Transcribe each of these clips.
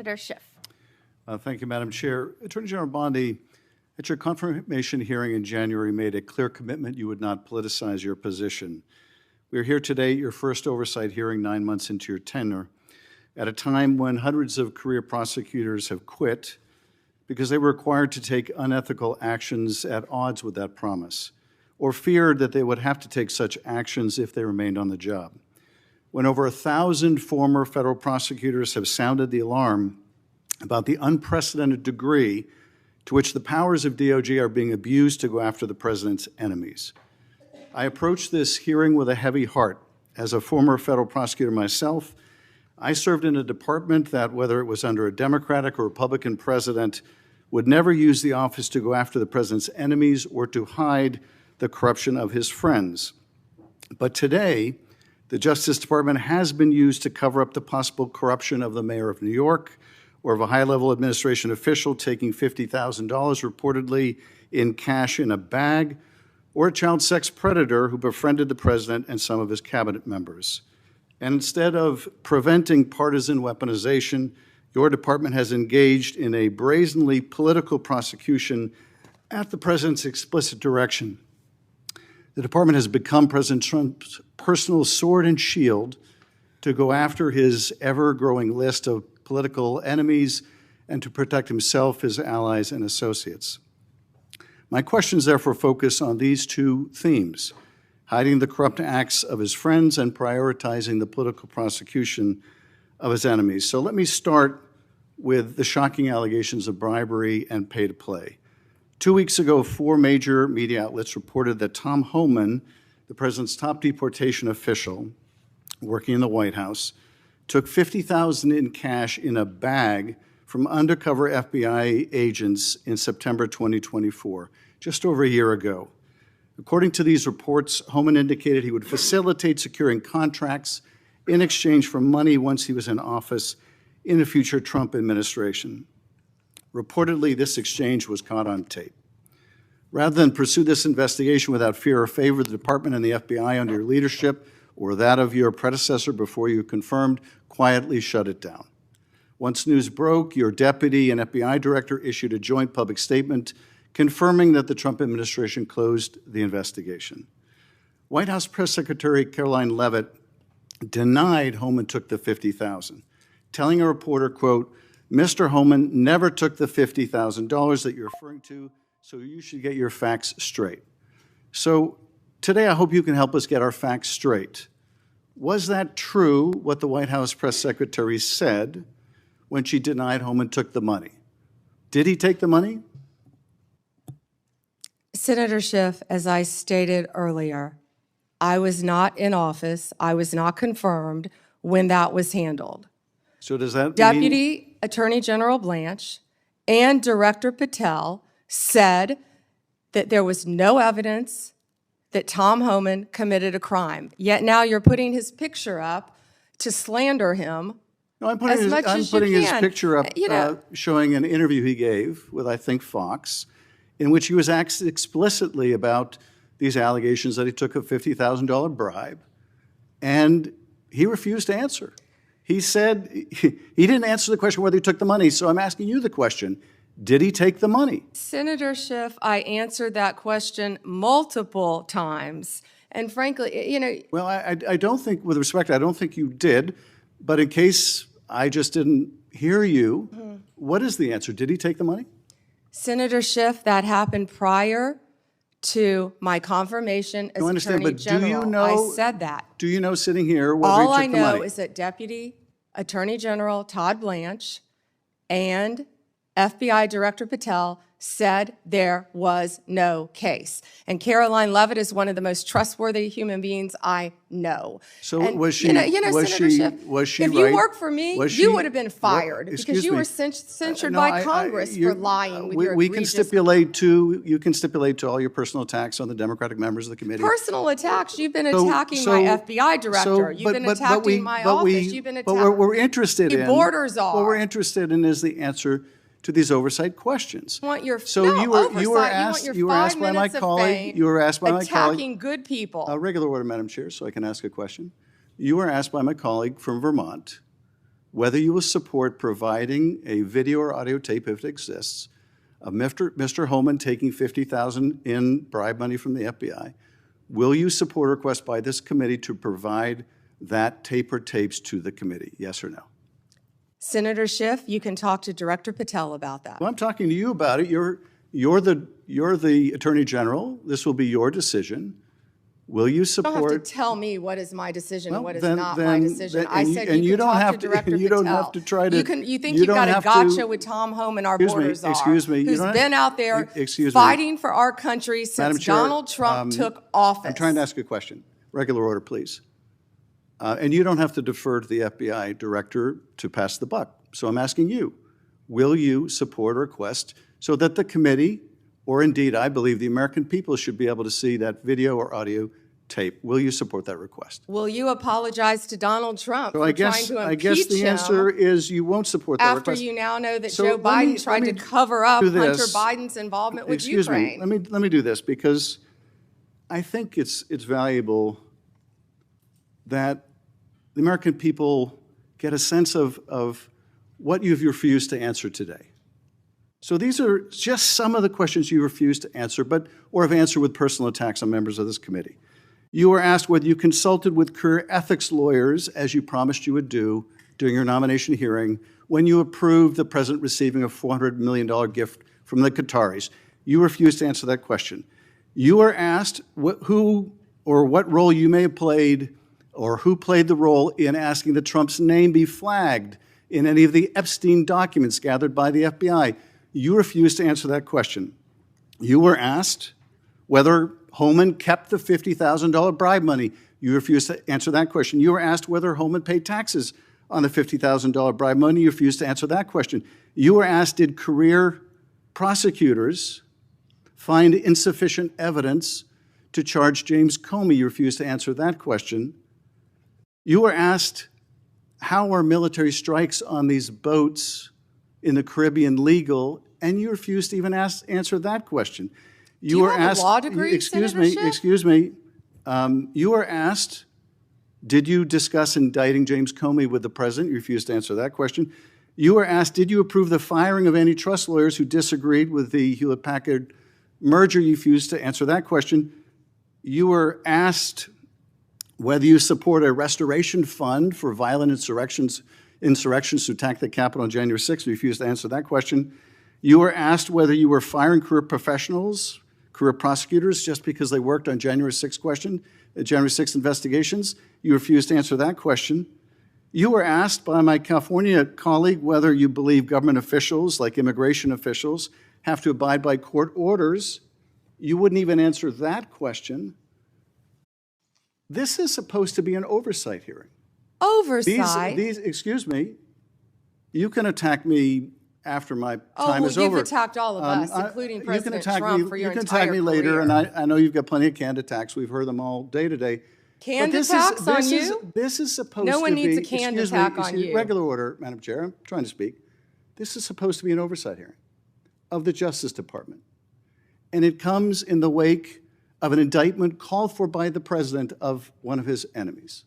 Senator Schiff. Thank you, Madam Chair. Attorney General Bondi, at your confirmation hearing in January, made a clear commitment you would not politicize your position. We are here today at your first oversight hearing 9 months into your tenure, at a time when hundreds of career prosecutors have quit because they were required to take unethical actions at odds with that promise, or feared that they would have to take such actions if they remained on the job. When over 1,000 former federal prosecutors have sounded the alarm about the unprecedented degree to which the powers of DOJ are being abused to go after the president's enemies. I approach this hearing with a heavy heart. As a former federal prosecutor myself, I served in a department that, whether it was under a Democratic or Republican president, would never use the office to go after the president's enemies or to hide the corruption of his friends. But today, the Justice Department has been used to cover up the possible corruption of the mayor of New York, or of a high-level administration official taking $50,000 reportedly in cash in a bag, or a child sex predator who befriended the president and some of his cabinet members. And instead of preventing partisan weaponization, your department has engaged in a brazenly political prosecution at the president's explicit direction. The department has become President Trump's personal sword and shield to go after his ever-growing list of political enemies and to protect himself, his allies, and associates. My questions therefore focus on these two themes: hiding the corrupt acts of his friends and prioritizing the political prosecution of his enemies. So let me start with the shocking allegations of bribery and pay to play. 2 weeks ago, 4 major media outlets reported that Tom Homan, the president's top deportation official working in the White House, took $50,000 in cash in a bag from undercover FBI agents in September 2024, just over a year ago. According to these reports, Homan indicated he would facilitate securing contracts in exchange for money once he was in office in a future Trump administration. Reportedly, this exchange was caught on tape. Rather than pursue this investigation without fear or favor, the department and the FBI under your leadership or that of your predecessor before you confirmed, quietly shut it down. Once news broke, your deputy and FBI director issued a joint public statement confirming that the Trump administration closed the investigation. White House Press Secretary Caroline Leavitt denied Homan took the $50,000, telling a reporter, quote, "Mr. Homan never took the $50,000 that you're referring to, so you should get your facts straight." So today, I hope you can help us get our facts straight. Was that true, what the White House press secretary said when she denied Homan took the money? Did he take the money? Senator Schiff, as I stated earlier, I was not in office. I was not confirmed when that was handled. So does that Deputy Attorney General Blanche and Director Patel said that there was no evidence that Tom Homan committed a crime. Yet now you're putting his picture up to slander him. No, I'm putting his picture up showing an interview he gave with, I think, Fox, in which he was asked explicitly about these allegations that he took a $50,000 bribe, and he refused to answer. He said he didn't answer the question whether he took the money, so I'm asking you the question. Did he take the money? Senator Schiff, I answered that question multiple times. And frankly, Well, I don't think, with respect, I don't think you did. But in case I just didn't hear you, what is the answer? Did he take the money? Senator Schiff, that happened prior to my confirmation as Attorney General. I said that. Do you know, sitting here, whether he took the money? All I know is that Deputy Attorney General Todd Blanche and FBI Director Patel said there was no case. And Caroline Leavitt is one of the most trustworthy human beings I know. So and, was she, Senator Schiff, if right? you worked for me, you would have been fired because you were censured by Congress for lying with your egregious... You can stipulate to all your personal attacks on the Democratic members of the committee. Personal attacks? You've been attacking my FBI director. You've been attacking my office. You've been attacking... But what we're interested in... borders are. What we're interested in is the answer to these oversight questions. You want your you were asked by my colleague. You were asked by my colleague attacking good people. Regular order, Madam Chair, so I can ask a question. You were asked by my colleague from Vermont whether you will support providing a video or audio tape, if it exists, of Mr. Holman taking $50,000 in bribe money from the FBI. Will you support a request by this committee to provide that tape or tapes to the committee? Yes or no? Senator Schiff, you can talk to Director Patel about that. Well, I'm talking to you about it. You're the Attorney General. This will be your decision. Will you You support? don't have to tell me what is my decision and what is then- not then- my decision. then- I and said you- and you you can don't talk have to to- Director and you Patel. don't have to try to- You think you you've don't got a have to- gotcha with Tom Homan, our Excuse me, border czar, excuse me, you who's don't- been out there excuse me. fighting for our country Madam since Chair, Donald Trump took office. I'm trying to ask a question. Regular order, please. And you don't have to defer to the FBI director to pass the buck. So I'm asking you, will you support a request so that the committee, or indeed, I believe the American people should be able to see that video or audio tape? Will you support that request? Will you apologize to Donald Trump So for I trying guess, to I impeach guess the him answer is you won't support that after request. you now know that So Joe let me- Biden tried let to me cover up do Hunter this. Biden's involvement with Excuse Ukraine? me. Let me do this because I think it's valuable that the American people get a sense of what you've refused to answer today. So these are just some of the questions you refused to answer, or have answered with personal attacks on members of this committee. You were asked whether you consulted with career ethics lawyers, as you promised you would do during your nomination hearing, when you approved the president receiving a $400 million gift from the Qataris. You refused to answer that question. You were asked who or what role you may have played, or who played the role in asking that Trump's name be flagged in any of the Epstein documents gathered by the FBI. You refused to answer that question. You were asked whether Holman kept the $50,000 bribe money. You refused to answer that question. You were asked whether Holman paid taxes on the $50,000 bribe money. You refused to answer that question. You were asked, did career prosecutors find insufficient evidence to charge James Comey? You refused to answer that question. You were asked, how are military strikes on these boats in the Caribbean legal? And you refused to even answer that question. You have a law degree, excuse Senator me, Schiff? excuse me. You were asked, did you discuss indicting James Comey with the president? You refused to answer that question. You were asked, did you approve the firing of antitrust lawyers who disagreed with the Hewlett-Packard merger? You refused to answer that question. You were asked whether you support a restoration fund for violent insurrections to attack the Capitol on January 6th. You refused to answer that question. You were asked whether you were firing career professionals, career prosecutors, just because they worked on January 6th investigations. You refused to answer that question. You were asked by my California colleague whether you believe government officials, like immigration officials, have to abide by court orders. You wouldn't even answer that question. This is supposed to be an oversight hearing. Oversight? Excuse me, you can attack me after my time is over. You've attacked all of us, including President Trump, for your entire career. You can attack me later, and I know you've got plenty of canned attacks. We've heard them all day today. Canned attacks on you? This is supposed to be... No one needs a canned attack on you. Regular order, Madam Chair, I'm trying to speak. This is supposed to be an oversight hearing of the Justice Department. And it comes in the wake of an indictment called for by the president of one of his enemies.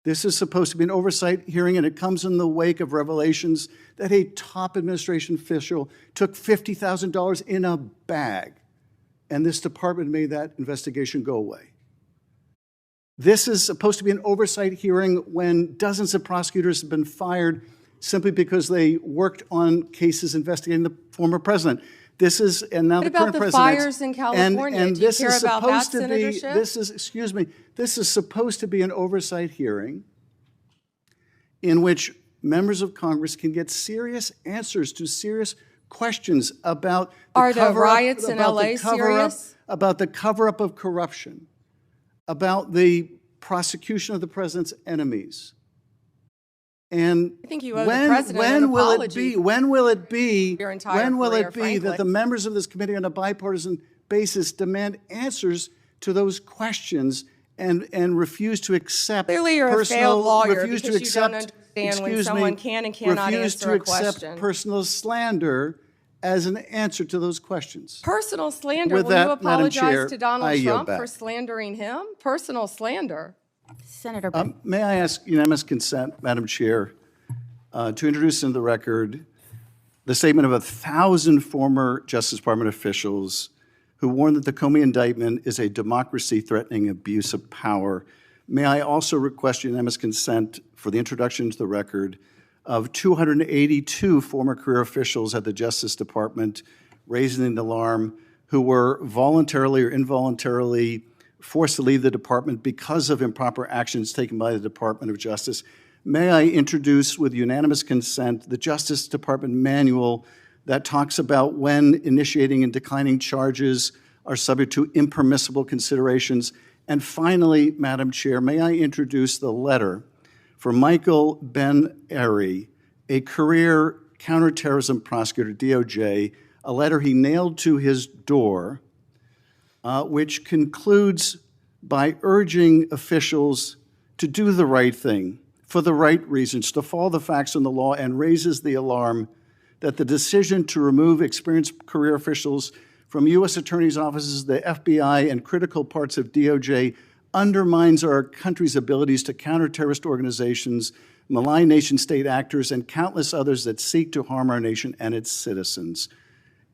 This is supposed to be an oversight hearing, and it comes in the wake of revelations that a top administration official took $50,000 in a bag, and this department made that investigation go away. This is supposed to be an oversight hearing when dozens of prosecutors have been fired simply because they worked on cases investigating the former president. This is, and now the current president. What about the fires in California? And Do you this care is about that, supposed to Senator be, Schiff? this is supposed to be an oversight hearing in which members of Congress can get serious answers to serious questions about Are the riots in LA serious? About the cover-up of corruption, about the prosecution of the president's enemies. And I think you owe the president an apology. When will it be your entire career, frankly. that the members of this committee on a bipartisan basis demand answers to those questions and refuse to accept Clearly you're a failed lawyer because you don't understand when someone can and cannot answer a refuse to accept personal slander as an answer to those questions. Personal slander? With Will that, you Madam Chair, apologize to Donald I yield Trump back. for slandering him? Personal slander. Senator May I ask unanimous consent, Madam Chair, to introduce into the record the statement of 1,000 former Justice Department officials who warn that the Comey indictment is a democracy-threatening abuse of power. May I also request unanimous consent for the introduction into the record of 282 former career officials at the Justice Department raising an alarm who were voluntarily or involuntarily forced to leave the department because of improper actions taken by the Department of Justice. May I introduce with unanimous consent the Justice Department manual that talks about when initiating and declining charges are subject to impermissible considerations. And finally, Madam Chair, may I introduce the letter from Michael Ben-Ari, a career counterterrorism prosecutor, DOJ, a letter he nailed to his door, which concludes by urging officials to do the right thing for the right reasons, to follow the facts and the law, and raises the alarm that the decision to remove experienced career officials from U.S. attorneys' offices, the FBI, and critical parts of DOJ undermines our country's abilities to counter terrorist organizations, malign nation-state actors, and countless others that seek to harm our nation and its citizens.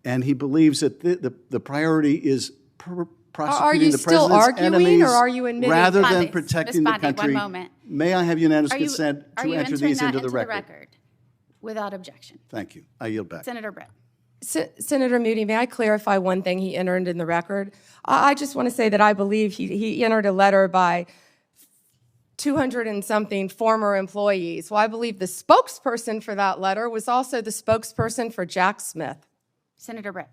And he believes that the priority is prosecuting the president's enemies or are you admitting? rather Ms. than Bondi, protecting Ms. the Bondi, country. one moment. May I have unanimous consent Are to you enter entering these that into the record? without objection? Thank you. I yield back. Senator Brett. Senator Moody, may I clarify one thing he entered in the record? I just want to say that I believe he entered a letter by 200 and something former employees. Well, I believe the spokesperson for that letter was also the spokesperson for Jack Smith. Senator Brett.